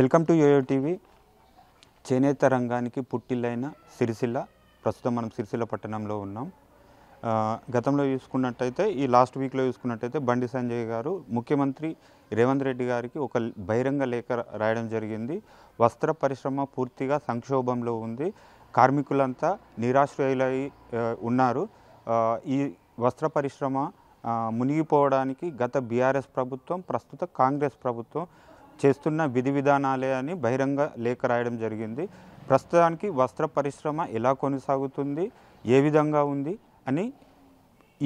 Welcome to yo-yo TV. చేనేత రంగానికి పుట్టిల్లైన సిరిసిల్ల. ప్రస్తుతం మనం సిరిసిల్ల పట్టణంలో ఉన్నాం. గతంలో చూసుకున్నట్టయితే ఈ లాస్ట్ వీక్లో చూసుకున్నట్టయితే బండి సంజయ్ గారు ముఖ్యమంత్రి రేవంత్ రెడ్డి గారికి ఒక బహిరంగ లేఖ రాయడం జరిగింది. వస్త్ర పరిశ్రమ పూర్తిగా సంక్షోభంలో ఉంది, కార్మికులంతా నిరాశ్రయులై ఉన్నారు. ఈ వస్త్ర పరిశ్రమ మునిగిపోవడానికి గత బీఆర్ఎస్ ప్రభుత్వం, ప్రస్తుత కాంగ్రెస్ ప్రభుత్వం చేస్తున్న విధి విధానాలే అని బహిరంగ లేఖ రాయడం జరిగింది. ప్రస్తుతానికి వస్త్ర పరిశ్రమ ఎలా కొనసాగుతుంది, ఏ విధంగా ఉంది అని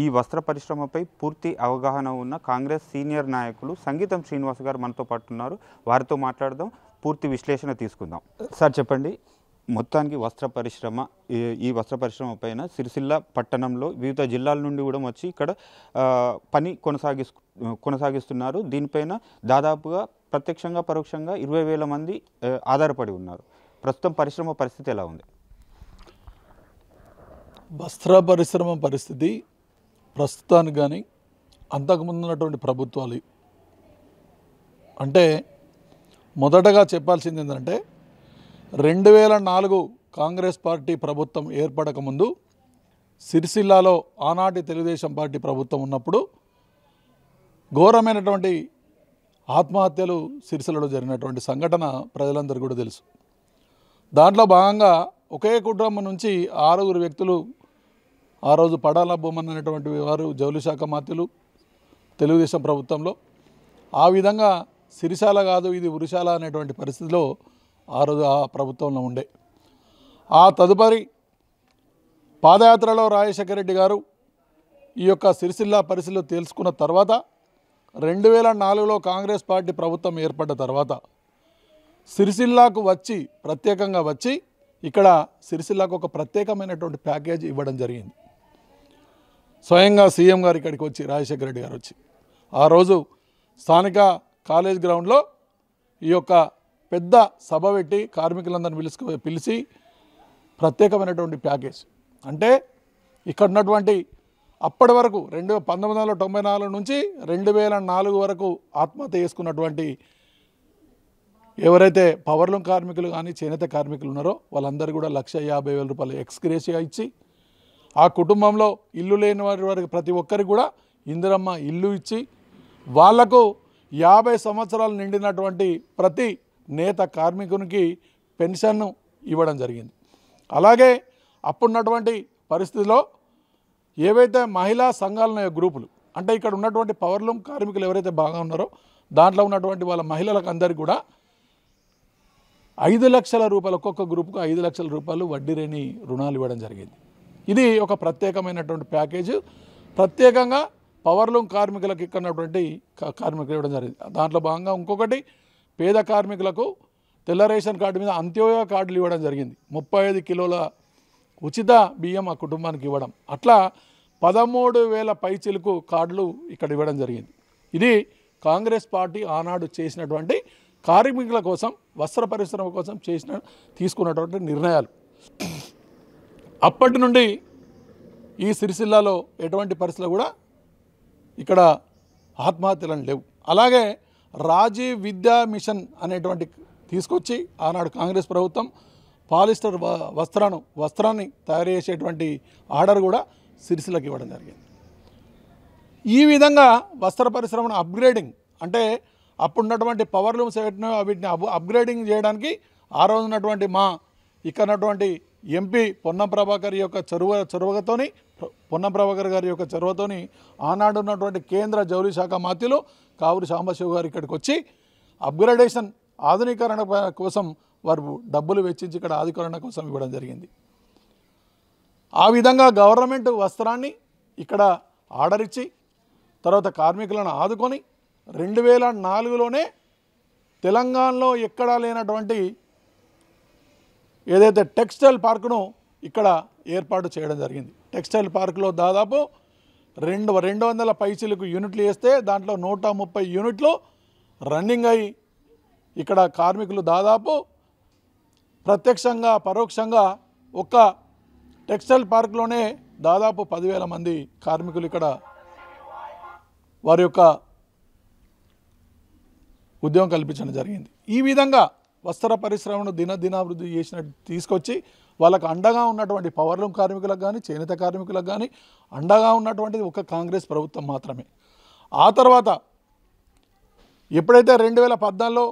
ఈ వస్త్ర పరిశ్రమపై పూర్తి అవగాహన ఉన్న కాంగ్రెస్ సీనియర్ నాయకులు సంగీతం శ్రీనివాస్ గారు మనతో పాటు ఉన్నారు. వారితో మాట్లాడదాం, పూర్తి విశ్లేషణ తీసుకుందాం. సార్ చెప్పండి, మొత్తానికి ఈ వస్త్ర పరిశ్రమ పైన సిరిసిల్ల పట్టణంలో వివిధ జిల్లాల నుండి కూడా వచ్చి ఇక్కడ పని కొనసాగిస్తున్నారు. దీనిపైన దాదాపుగా ప్రత్యక్షంగా పరోక్షంగా 20,000 మంది ఆధారపడి ఉన్నారు. ప్రస్తుతం పరిశ్రమ పరిస్థితి ఎలా ఉంది? వస్త్ర పరిశ్రమ పరిస్థితి ప్రస్తుతానికి కానీ అంతకుముందు ఉన్నటువంటి ప్రభుత్వాలు అంటే మొదటగా చెప్పాల్సింది ఏంటంటే 2004 కాంగ్రెస్ పార్టీ ప్రభుత్వం ఏర్పడకముందు సిరిసిల్లాలో ఆనాటి తెలుగుదేశం పార్టీ ప్రభుత్వం ఉన్నప్పుడు ఘోరమైనటువంటి ఆత్మహత్యలు సిరిసిల్లలో జరిగినటువంటి సంఘటన ప్రజలందరికీ కూడా తెలుసు. దాంట్లో భాగంగా ఒకే కుటుంబం నుంచి 6 వ్యక్తులు ఆ రోజు పడాల బొమ్మన్ అనేటువంటి వారు జౌలి శాఖ మాత్యులు తెలుగుదేశం ప్రభుత్వంలో, ఆ విధంగా సిరిశాల కాదు ఇది ఉరిశాల అనేటువంటి పరిస్థితిలో ఆ రోజు ఆ ప్రభుత్వంలో ఉండే. ఆ తదుపరి పాదయాత్రలో రాజశేఖర రెడ్డి గారు ఈ యొక్క సిరిసిల్ల పరిస్థితులు తెలుసుకున్న తర్వాత 2004లో కాంగ్రెస్ పార్టీ ప్రభుత్వం ఏర్పడ్డ తర్వాత సిరిసిల్లాకు ప్రత్యేకంగా వచ్చి ఇక్కడ సిరిసిల్లాకు ఒక ప్రత్యేకమైనటువంటి ప్యాకేజ్ ఇవ్వడం జరిగింది. స్వయంగా సీఎం గారు ఇక్కడికి వచ్చి, రాజశేఖర రెడ్డి గారు వచ్చి ఆ రోజు స్థానిక కాలేజ్ గ్రౌండ్లో ఈ యొక్క పెద్ద సభ పెట్టి కార్మికులందరినీ పిలిచి ప్రత్యేకమైనటువంటి ప్యాకేజ్ అంటే ఇక్కడ ఉన్నటువంటి అప్పటి వరకు 1994 నుంచి 2004 వరకు ఆత్మహత్య చేసుకున్నటువంటి ఎవరైతే పవర్లూమ్ కార్మికులు కానీ చేనేత కార్మికులు ఉన్నారో వాళ్ళందరూ కూడా 1,50,000 రూపాయలు ఎక్స్గ్రేషియా ఇచ్చి, ఆ కుటుంబంలో ఇల్లు లేని వారికి ప్రతి ఒక్కరికి కూడా ఇందిరమ్మ ఇల్లు ఇచ్చి, వాళ్లకు 50 సంవత్సరాలు నిండినటువంటి ప్రతి నేత కార్మికునికి పెన్షన్ను ఇవ్వడం జరిగింది. అలాగే అప్పుడున్నటువంటి పరిస్థితిలో ఏవైతే మహిళా సంఘాల గ్రూపులు అంటే ఇక్కడ ఉన్నటువంటి పవర్లూమ్ కార్మికులు ఎవరైతే బాగా ఉన్నారో దాంట్లో ఉన్నటువంటి వాళ్ళ మహిళలకు అందరికీ కూడా 5 లక్షల రూపాయలు, ఒక్కొక్క గ్రూపుకు 5 లక్షల రూపాయలు వడ్డీ లేని రుణాలు ఇవ్వడం జరిగింది. ఇది ఒక ప్రత్యేకమైనటువంటి ప్యాకేజ్. ప్రత్యేకంగా పవర్లూమ్ కార్మికులకు ఇక్కడ ఉన్నటువంటి కార్మికులు ఇవ్వడం జరిగింది. దాంట్లో భాగంగా ఇంకొకటి పేద కార్మికులకు తెల్ల రేషన్ కార్డు మీద అంత్యోదయ కార్డులు ఇవ్వడం జరిగింది. 35 కిలోల ఉచిత బియ్యం ఆ కుటుంబానికి ఇవ్వడం, అట్లా 13,000 పైచిలకు కార్డులు ఇక్కడ ఇవ్వడం జరిగింది. ఇది కాంగ్రెస్ పార్టీ ఆనాడు చేసినటువంటి కార్మికుల కోసం, వస్త్ర పరిశ్రమ కోసం తీసుకున్నటువంటి నిర్ణయాలు. అప్పటి నుండి ఈ సిరిసిల్లాలో ఎటువంటి పరిస్థితులు కూడా ఇక్కడ ఆత్మహత్యలను లేవు. అలాగే రాజీవ్ విద్యా మిషన్ అనేటువంటి తీసుకొచ్చి ఆనాడు కాంగ్రెస్ ప్రభుత్వం పాలిస్టర్ వస్త్రాన్ని తయారు చేసేటువంటి ఆర్డర్ కూడా సిరిసిల్లకి ఇవ్వడం జరిగింది. ఈ విధంగా వస్త్ర పరిశ్రమను అప్గ్రేడింగ్ అంటే అప్పుడున్నటువంటి పవర్లూమ్స్ వీటిని అప్గ్రేడింగ్ చేయడానికి ఆ రోజు ఉన్నటువంటి ఇక్కడ ఉన్నటువంటి ఎంపీ పొన్నం ప్రభాకర్ యొక్క చొరవతోని ఆనాడు ఉన్నటువంటి కేంద్ర జౌలి శాఖ మాత్యులు కావూరి సాంబశివ గారు ఇక్కడికి వచ్చి అప్గ్రేడేషన్ ఆధునీకరణ కోసం వారు డబ్బులు వెచ్చించి ఇక్కడ ఆధునీకరణ కోసం ఇవ్వడం జరిగింది. ఆ విధంగా గవర్నమెంట్ వస్త్రాన్ని ఇక్కడ ఆర్డర్ ఇచ్చి తర్వాత కార్మికులను ఆదుకొని 2004లోనే తెలంగాణలో ఎక్కడా లేనటువంటి ఏదైతే టెక్స్టైల్ పార్కును ఇక్కడ ఏర్పాటు చేయడం జరిగింది. టెక్స్టైల్ పార్కులో దాదాపు 200 పైచిలకు యూనిట్లు వేస్తే దాంట్లో 130 యూనిట్లు రన్నింగ్ అయ్యి ఇక్కడ కార్మికులు దాదాపు ప్రత్యక్షంగా పరోక్షంగా ఒక్క టెక్స్టైల్ పార్క్లోనే దాదాపు 10,000 మంది కార్మికులు ఇక్కడ వారి యొక్క ఉద్యోగం కల్పించడం జరిగింది. ఈ విధంగా వస్త్ర పరిశ్రమను దినాభివృద్ధి చేసినట్టు తీసుకొచ్చి వాళ్ళకు అండగా ఉన్నటువంటి పవర్లూమ్ కార్మికులకు కానీ చేనేత కార్మికులకు కానీ అండగా ఉన్నటువంటిది ఒక కాంగ్రెస్ ప్రభుత్వం మాత్రమే. ఆ తర్వాత ఎప్పుడైతే 2014లో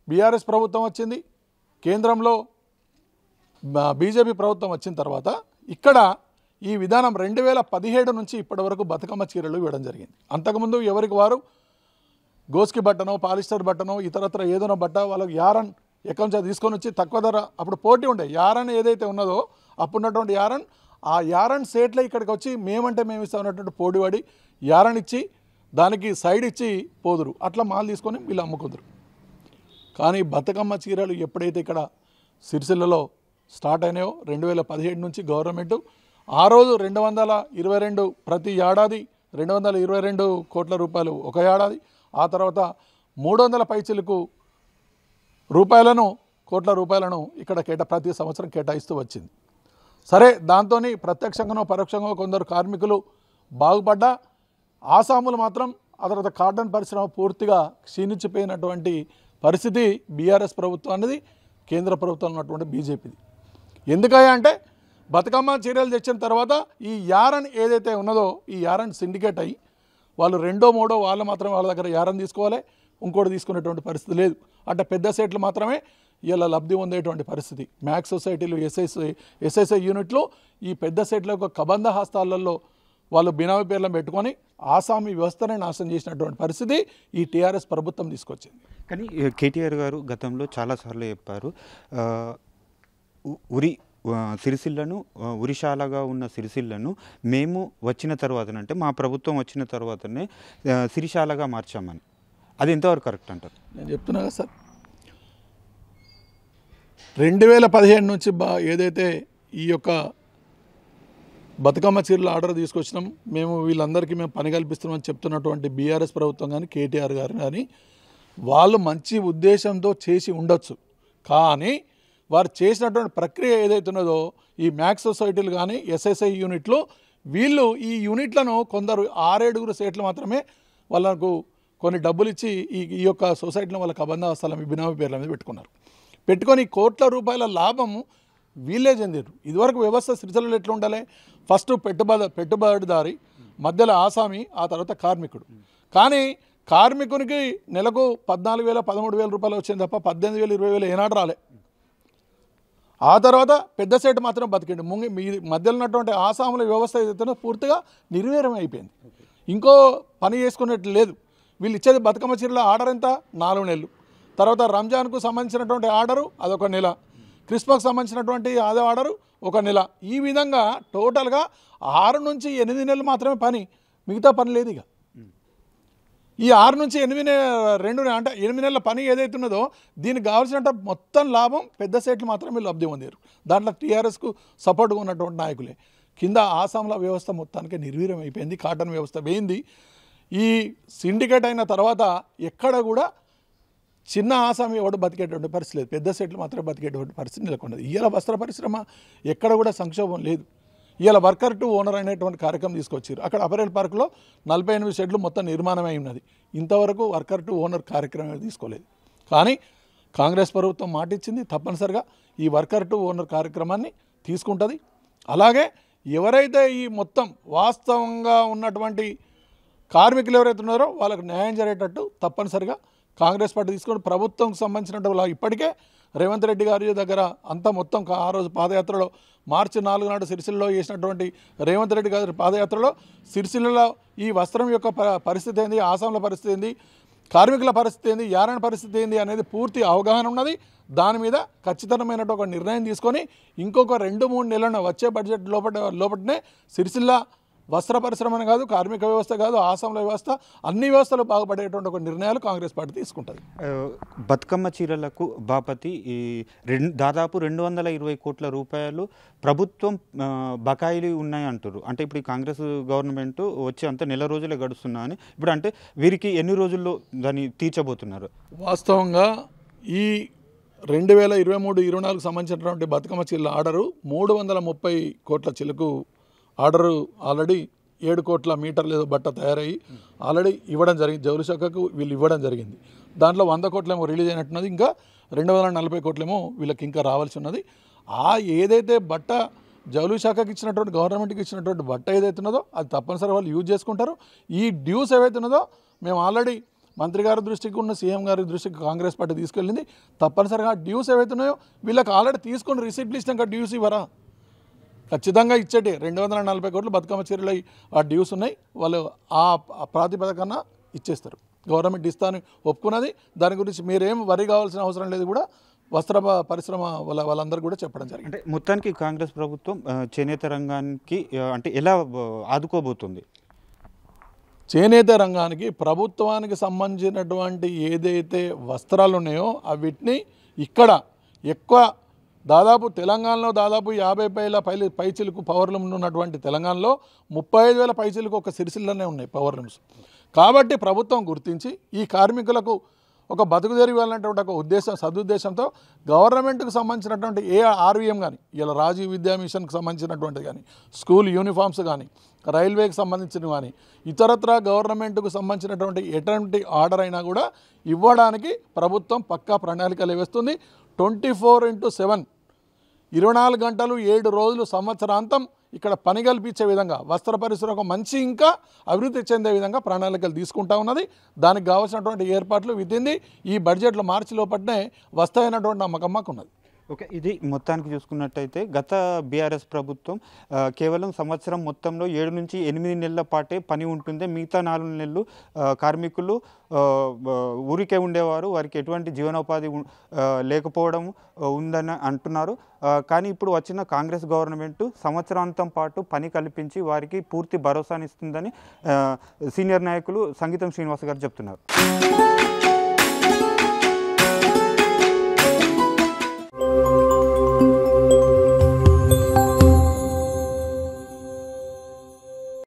బీఆర్ఎస్ ప్రభుత్వం వచ్చింది, కేంద్రంలో బీజేపీ ప్రభుత్వం వచ్చిన తర్వాత ఇక్కడ ఈ విధానం 2017 నుంచి ఇప్పటి వరకు బతుకమ్మ చీరలు ఇవ్వడం జరిగింది. అంతకుముందు ఎవరికి వారు గోస్కి బట్టనో పాలిస్టర్ బట్టనో ఇతరత్ర ఏదైనా బట్ట వాళ్ళకి యారన్ ఎక్కడి నుంచి తీసుకొని వచ్చి తక్కువ ధర అప్పుడు పోటీ ఉండే యారన్ ఏదైతే ఉన్నదో అప్పుడున్నటువంటి యారన్ ఆ యారన్ సేట్లే ఇక్కడికి వచ్చి మేమంటే మేము ఇస్తామన్నటువంటి పోటీవాడి యారన్ ఇచ్చి దానికి సైడ్ ఇచ్చి పోదురు, అట్లా మాల్ తీసుకొని వీళ్ళు అమ్ముకుందరు. కానీ బతుకమ్మ చీరలు ఎప్పుడైతే ఇక్కడ సిరిసిల్లలో స్టార్ట్ అయినాయో 2017 నుంచి గవర్నమెంట్ ఆ రోజు 222 ప్రతి ఏడాది 222 కోట్ల రూపాయలు ఒక ఏడాది, ఆ తర్వాత 300 పైచిలకు కోట్ల రూపాయలను ఇక్కడ ప్రతి సంవత్సరం కేటాయిస్తూ వచ్చింది. సరే, దాంతో ప్రత్యక్షంగానో పరోక్షంగా కొందరు కార్మికులు బాగుపడ్డా ఆసాములు మాత్రం ఆ తర్వాత కాటన్ పరిశ్రమ పూర్తిగా క్షీణించిపోయినటువంటి పరిస్థితి బీఆర్ఎస్ ప్రభుత్వం అనేది కేంద్ర ప్రభుత్వం ఉన్నటువంటి బీజేపీది. ఎందుకయ్యా అంటే బతుకమ్మ చీరలు తెచ్చిన తర్వాత ఈ యారన్ ఏదైతే ఉన్నదో ఈ యారన్ సిండికేట్ అయ్యి వాళ్ళు రెండో మూడో వాళ్ళు మాత్రమే వాళ్ళ దగ్గర యారన్ తీసుకోవాలి, ఇంకోటి తీసుకునేటువంటి పరిస్థితి లేదు. అంటే పెద్ద సెట్లు మాత్రమే ఇలా లబ్ధి పొందేటువంటి పరిస్థితి. మ్యాక్స్ సొసైటీలు ఎస్ఎస్ఐ యూనిట్లు ఈ పెద్ద సెట్ల యొక్క కబంధ హస్తాలలో వాళ్ళు బినామీ పేర్లను పెట్టుకొని ఆసామీ వ్యవస్థనే నాశనం చేసినటువంటి పరిస్థితి ఈ టీఆర్ఎస్ ప్రభుత్వం తీసుకొచ్చింది. కానీ కేటీఆర్ గారు గతంలో చాలాసార్లు చెప్పారు, సిరిసిల్లను ఉరిశాలగా ఉన్న సిరిసిల్లను మేము వచ్చిన తర్వాతనే, అంటే మా ప్రభుత్వం వచ్చిన తర్వాతనే సిరిశాలగా మార్చామని. అది ఎంతవరకు కరెక్ట్ అంటారు? నేను చెప్తున్నా కదా సార్, 2015 నుంచి ఏదైతే ఈ యొక్క బతుకమ్మ చీరల ఆర్డర్ తీసుకొచ్చినాం, మేము వీళ్ళందరికీ మేము పని కల్పిస్తున్నామని చెప్తున్నటువంటి బీఆర్ఎస్ ప్రభుత్వం కానీ కేటీఆర్ గారు కానీ వాళ్ళు మంచి ఉద్దేశంతో చేసి ఉండొచ్చు. కానీ వారు చేసినటువంటి ప్రక్రియ ఏదైతే ఉన్నదో ఈ మ్యాక్స్ సొసైటీలు కానీ ఎస్ఎస్ఐ యూనిట్లు వీళ్ళు ఈ యూనిట్లను కొందరు 6-7 సేట్లు మాత్రమే వాళ్ళకు కొన్ని డబ్బులు ఇచ్చి ఈ యొక్క సొసైటీలో వాళ్ళ కబంధ స్థలం బినామీ పేర్ల మీద పెట్టుకొని కోట్ల రూపాయల లాభము వీళ్ళే చెందారు. ఇదివరకు వ్యవస్థ సిరిసిల్లలో ఎట్లా ఉండాలి, ఫస్ట్ పెట్టుబడిదారి, మధ్యలో ఆసామి, ఆ తర్వాత కార్మికుడు. కానీ కార్మికునికి నెలకు 14,000 13,000 రూపాయలు వచ్చింది తప్ప 18,000 20,000 ఏనాడు రాలే. ఆ తర్వాత పెద్ద సెట్ మాత్రం బతికిండు. మీ మధ్యలో ఉన్నటువంటి ఆసాముల వ్యవస్థ ఏదైతే పూర్తిగా నిర్వీర్యం అయిపోయింది. ఇంకో పని చేసుకునేట్లు లేదు. వీళ్ళు ఇచ్చేది బతుకమ్మ చీరల ఆర్డర్ ఎంత 4 నెలలు, తర్వాత రంజాన్కు సంబంధించినటువంటి ఆర్డరు అదొక నెల, క్రిస్మస్కి సంబంధించినటువంటి అదే ఆర్డరు 1 నెల. ఈ విధంగా టోటల్గా 6 నుంచి 8 నెలలు మాత్రమే పని, మిగతా పని లేదు. ఇక ఈ 6 నుంచి 8 అంటే 8 నెలల పని ఏదైతే ఉన్నదో దీనికి కావాల్సినంత మొత్తం లాభం పెద్ద సెట్లు మాత్రమే లబ్ధి పొందారు. దాంట్లో టీఆర్ఎస్కు సపోర్ట్గా ఉన్నటువంటి నాయకులే. కింద ఆసాంల వ్యవస్థ మొత్తానికి నిర్వీర్యం అయిపోయింది, కాటన్ వ్యవస్థ పోయింది. ఈ సిండికేట్ అయిన తర్వాత ఎక్కడ కూడా చిన్న ఆసామి ఎవడు బతికేటువంటి పరిస్థితి లేదు, పెద్ద సెట్లు మాత్రమే బతికేటువంటి పరిస్థితి నెలకొన్నది. ఇవాళ వస్త్ర పరిశ్రమ ఎక్కడ కూడా సంక్షోభం లేదు. ఇవాళ వర్కర్ టు ఓనర్ అనేటువంటి కార్యక్రమం తీసుకొచ్చారు. అక్కడ అపరేల్ పార్కులో 48 షెడ్లు మొత్తం నిర్మాణమై ఉన్నది. ఇంతవరకు వర్కర్ టు ఓనర్ కార్యక్రమం తీసుకోలేదు. కానీ కాంగ్రెస్ ప్రభుత్వం మాట ఇచ్చింది, తప్పనిసరిగా ఈ వర్కర్ టు ఓనర్ కార్యక్రమాన్ని తీసుకుంటుంది. అలాగే ఎవరైతే ఈ మొత్తం వాస్తవంగా ఉన్నటువంటి కార్మికులు ఎవరైతే ఉన్నారో వాళ్ళకు న్యాయం జరిగేటట్టు తప్పనిసరిగా కాంగ్రెస్ పార్టీ తీసుకొని ప్రభుత్వంకి సంబంధించినట్టు ఇప్పటికే రేవంత్ రెడ్డి గారి దగ్గర అంతా మొత్తం ఆ రోజు పాదయాత్రలో మార్చి 4 నాడు సిరిసిల్లలో చేసినటువంటి రేవంత్ రెడ్డి గారి పాదయాత్రలో సిరిసిల్లలో ఈ వస్త్రం యొక్క పరిస్థితి ఏంది, ఆసాంల పరిస్థితి ఏంది, కార్మికుల పరిస్థితి ఏంది, యారణ పరిస్థితి ఏంది అనేది పూర్తి అవగాహన ఉన్నది. దాని మీద ఖచ్చితమైనటువంటి ఒక నిర్ణయం తీసుకొని ఇంకొక 2-3 నెలలను వచ్చే బడ్జెట్ లోపలనే సిరిసిల్ల వస్త్ర పరిశ్రమనే కాదు, కార్మిక వ్యవస్థ కాదు, ఆసాంల వ్యవస్థ, అన్ని వ్యవస్థలు బాగుపడేటువంటి ఒక నిర్ణయాలు కాంగ్రెస్ పార్టీ తీసుకుంటుంది. బతుకమ్మ చీరలకు బాపతి దాదాపు 220 కోట్ల రూపాయలు ప్రభుత్వం బకాయిలు ఉన్నాయి అంటారు. అంటే ఇప్పుడు ఈ కాంగ్రెస్ గవర్నమెంట్ వచ్చి అంత నెల రోజులే గడుస్తున్నా అని, ఇప్పుడు అంటే వీరికి ఎన్ని రోజుల్లో దాన్ని తీర్చబోతున్నారు? వాస్తవంగా ఈ 2023-24 సంబంధించినటువంటి బతుకమ్మ చీరల ఆర్డరు 330 కోట్ల చిలుకు ఆర్డరు ఆల్రెడీ 7 కోట్ల మీటర్లు ఏదో బట్ట తయారయ్యి ఆల్రెడీ ఇవ్వడం జరిగింది. జౌలి శాఖకు వీళ్ళు ఇవ్వడం జరిగింది. దాంట్లో 100 కోట్లేమో రిలీజ్ అయినట్టున్నది. ఇంకా 240 కోట్లేమో వీళ్ళకి ఇంకా రావాల్సి ఉన్నది. ఏదైతే బట్ట జౌళి శాఖకి ఇచ్చినటువంటి గవర్నమెంట్కి ఇచ్చినటువంటి బట్ట ఏదైతే ఉన్నదో అది తప్పనిసరిగా వాళ్ళు యూజ్ చేసుకుంటారు. ఈ డ్యూస్ ఏవైతే ఉన్నదో మేము ఆల్రెడీ మంత్రి గారి దృష్టికి ఉన్న సీఎం గారి దృష్టికి కాంగ్రెస్ పార్టీ తీసుకెళ్ళింది. తప్పనిసరిగా డ్యూస్ ఏవైతే ఉన్నాయో వీళ్ళకి ఆల్రెడీ తీసుకొని రిసిప్ట్లు ఇచ్చినాక డ్యూస్ ఇవ్వరా? ఖచ్చితంగా ఇచ్చేటి 240 కోట్లు బతుకమ్మ చీరలు ఆ డ్యూస్ ఉన్నాయి, వాళ్ళు ఆ ప్రాతిపదికన ఇచ్చేస్తారు. గవర్నమెంట్ ఇస్తాను ఒప్పుకున్నది, దాని గురించి మీరేం వరి కావాల్సిన అవసరం లేదు కూడా వస్త్ర పరిశ్రమ వాళ్ళందరూ కూడా చెప్పడం జరిగింది. అంటే మొత్తానికి కాంగ్రెస్ ప్రభుత్వం చేనేత రంగానికి అంటే ఎలా ఆదుకోబోతుంది? చేనేత రంగానికి ప్రభుత్వానికి సంబంధించినటువంటి ఏదైతే వస్త్రాలు ఉన్నాయో వీటిని ఇక్కడ ఎక్కువ దాదాపు తెలంగాణలో దాదాపు 50,000 పైచిలకు పవర్ లూమ్స్ ఉన్నటువంటి తెలంగాణలో 35,000 పైచిలకు ఒక సిరిసిల్లనే ఉన్నాయి పవర్ లూమ్స్. కాబట్టి ప్రభుత్వం గుర్తించి ఈ కార్మికులకు ఒక బతుకుదేరి ఇవ్వాలనేటువంటి ఒక సదుద్దేశంతో గవర్నమెంట్కి సంబంధించినటువంటి ఆర్వీఎం కానీ, ఇలా రాజీవ్ విద్యా మిషన్కి సంబంధించినటువంటిది కానీ, స్కూల్ యూనిఫామ్స్ కానీ, రైల్వేకి సంబంధించినవి కానీ, ఇతరత్ర గవర్నమెంట్కు సంబంధించినటువంటి ఎటువంటి ఆర్డర్ అయినా కూడా ఇవ్వడానికి ప్రభుత్వం పక్కా ప్రణాళికలు వేస్తుంది. 24/7 24 గంటలు 7 రోజులు సంవత్సరాంతం ఇక్కడ పని కల్పించే విధంగా వస్త్ర పరిశ్రమ మంచి ఇంకా అభివృద్ధి చెందే విధంగా ప్రణాళికలు తీసుకుంటా ఉన్నది. దానికి కావాల్సినటువంటి ఏర్పాట్లు విధింది ఈ బడ్జెట్లో మార్చి లోపలనే వస్తాయన్నటువంటి నమ్మకం మాకు ఉన్నది. ఓకే, ఇది మొత్తానికి చూసుకున్నట్టయితే గత బీఆర్ఎస్ ప్రభుత్వం కేవలం సంవత్సరం మొత్తంలో 7 నుంచి 8 నెలల పాటే పని ఉంటుంది, మిగతా 4 నెలలు కార్మికులు ఊరికే ఉండేవారు, వారికి ఎటువంటి జీవనోపాధి లేకపోవడం ఉందని అంటున్నారు. కానీ ఇప్పుడు వచ్చిన కాంగ్రెస్ గవర్నమెంట్ సంవత్సరాంతం పాటు పని కల్పించి వారికి పూర్తి భరోసానిస్తుందని సీనియర్ నాయకులు సంగీతం శ్రీనివాస్ గారు చెప్తున్నారు.